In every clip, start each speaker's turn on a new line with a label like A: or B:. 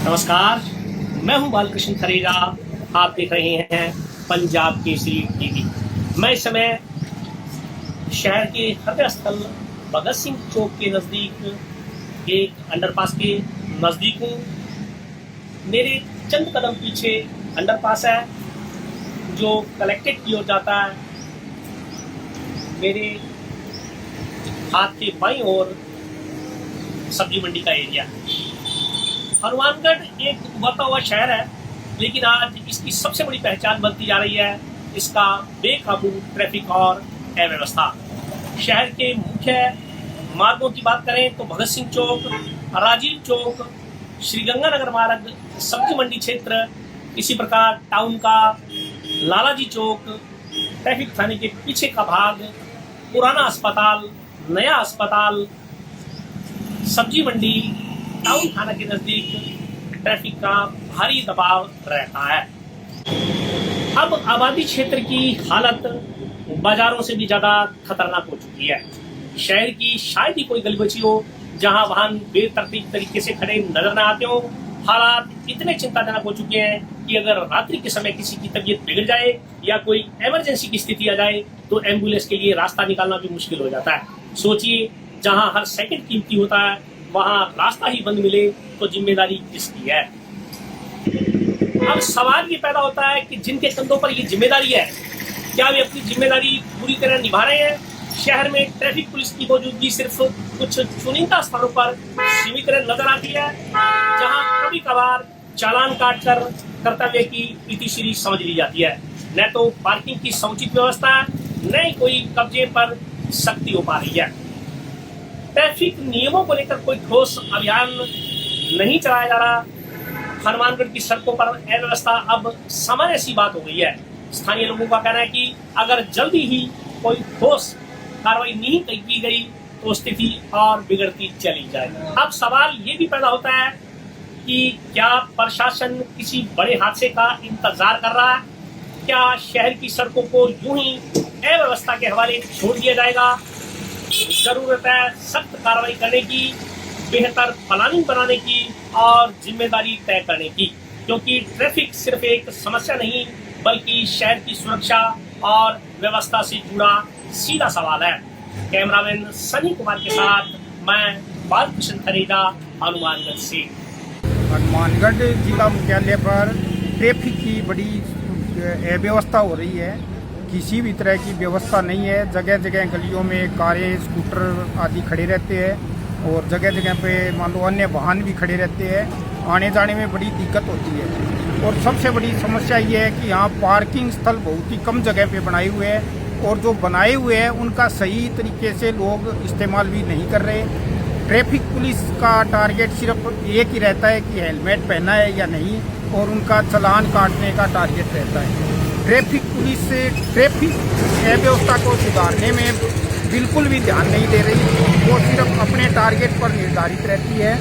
A: नमस्कार, मैं हूं बालकृष्ण खरेगा। आप देख रहे हैं पंजाब केसरी टीवी। मैं इस समय शहर के हृदय स्थल भगत सिंह चौक के नज़दीक एक अंडरपास के नज़दीक हूँ। मेरे चंद कदम पीछे अंडरपास है जो कलेक्टेड की ओर जाता है। मेरे हाथ के बाईं ओर सब्जी मंडी का एरिया है। हनुमानगढ़ एक उभरता हुआ शहर है, लेकिन आज इसकी सबसे बड़ी पहचान बनती जा रही है इसका बेकाबू ट्रैफिक और अव्यवस्था। शहर के मुख्य मार्गों की बात करें तो भगत सिंह चौक, राजीव चौक, श्रीगंगानगर मार्ग, सब्जी मंडी क्षेत्र, इसी प्रकार टाउन का लालाजी चौक, ट्रैफिक थाने के पीछे का भाग, पुराना अस्पताल, नया अस्पताल, सब्जी मंडी, टाउन थाना के नजदीक ट्रैफिक का भारी दबाव रहता है। अब आबादी क्षेत्र की हालत बाजारों से भी ज्यादा खतरनाक हो चुकी है। शहर की शायद ही कोई गली बची हो जहां वाहन बेतरतीब तरीके से खड़े नजर न आते हो। हालात इतने चिंताजनक हो चुके हैं कि अगर रात्रि के समय किसी की तबीयत बिगड़ जाए या कोई इमरजेंसी की स्थिति आ जाए तो एम्बुलेंस के लिए रास्ता निकालना भी मुश्किल हो जाता है। सोचिए, जहां हर सेकंड कीमती होता है वहां रास्ता ही बंद मिले तो जिम्मेदारी किसकी है। अब सवाल ये पैदा होता है कि जिनके कंधों पर ये जिम्मेदारी है, क्या वे अपनी जिम्मेदारी पूरी तरह निभा रहे हैं। शहर में ट्रैफिक पुलिस की मौजूदगी सिर्फ कुछ चुनिंदा स्थानों पर सीमित नजर आती है, जहां कभी कभार चालान काटकर कर्तव्य की इतिश्री समझ ली जाती है। न तो पार्किंग की समुचित व्यवस्था, न ही कोई कब्जे पर सख्ती हो पा रही है। ट्रैफिक नियमों को लेकर कोई ठोस अभियान नहीं चलाया जा रहा। हनुमानगढ़ की सड़कों पर अव्यवस्था अब सामान्य सी बात हो गई है। स्थानीय लोगों का कहना है कि अगर जल्दी ही कोई ठोस कार्रवाई नहीं की गई तो स्थिति और बिगड़ती चली जाएगी। अब सवाल ये भी पैदा होता है कि क्या प्रशासन किसी बड़े हादसे का इंतजार कर रहा है? क्या शहर की सड़कों को यूं ही अव्यवस्था के हवाले छोड़ दिया जाएगा? जरूरत है सख्त कार्रवाई करने की, बेहतर प्लानिंग बनाने की और जिम्मेदारी तय करने की, क्योंकि ट्रैफिक सिर्फ एक समस्या नहीं बल्कि शहर की सुरक्षा और व्यवस्था से जुड़ा सीधा सवाल है। कैमरामैन सनी कुमार के साथ मैं बालकृष्ण खरेगा, हनुमानगढ़ से।
B: हनुमानगढ़ जिला मुख्यालय पर ट्रैफिक की बड़ी अव्यवस्था हो रही है। किसी भी तरह की व्यवस्था नहीं है। जगह जगह गलियों में कारें, स्कूटर आदि खड़े रहते हैं और जगह जगह पे मान लो अन्य वाहन भी खड़े रहते हैं। आने जाने में बड़ी दिक्कत होती है और सबसे बड़ी समस्या ये है कि यहाँ पार्किंग स्थल बहुत ही कम जगह पे बनाए हुए हैं और जो बनाए हुए हैं उनका सही तरीके से लोग इस्तेमाल भी नहीं कर रहे। ट्रैफिक पुलिस का टारगेट सिर्फ एक ही रहता है कि हेलमेट पहना है या नहीं, और उनका चालान काटने का टारगेट रहता है। ट्रैफिक पुलिस ट्रैफिक अव्यवस्था को सुधारने में बिल्कुल भी ध्यान नहीं दे रही। वो सिर्फ अपने टारगेट पर निर्धारित रहती है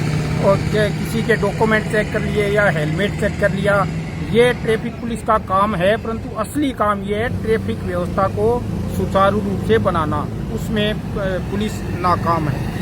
B: और किसी के डॉक्यूमेंट चेक कर लिए या हेलमेट चेक कर लिया, ये ट्रैफिक पुलिस का काम है। परंतु असली काम ये है ट्रैफिक व्यवस्था को सुचारू रूप से बनाना, उसमें पुलिस नाकाम है।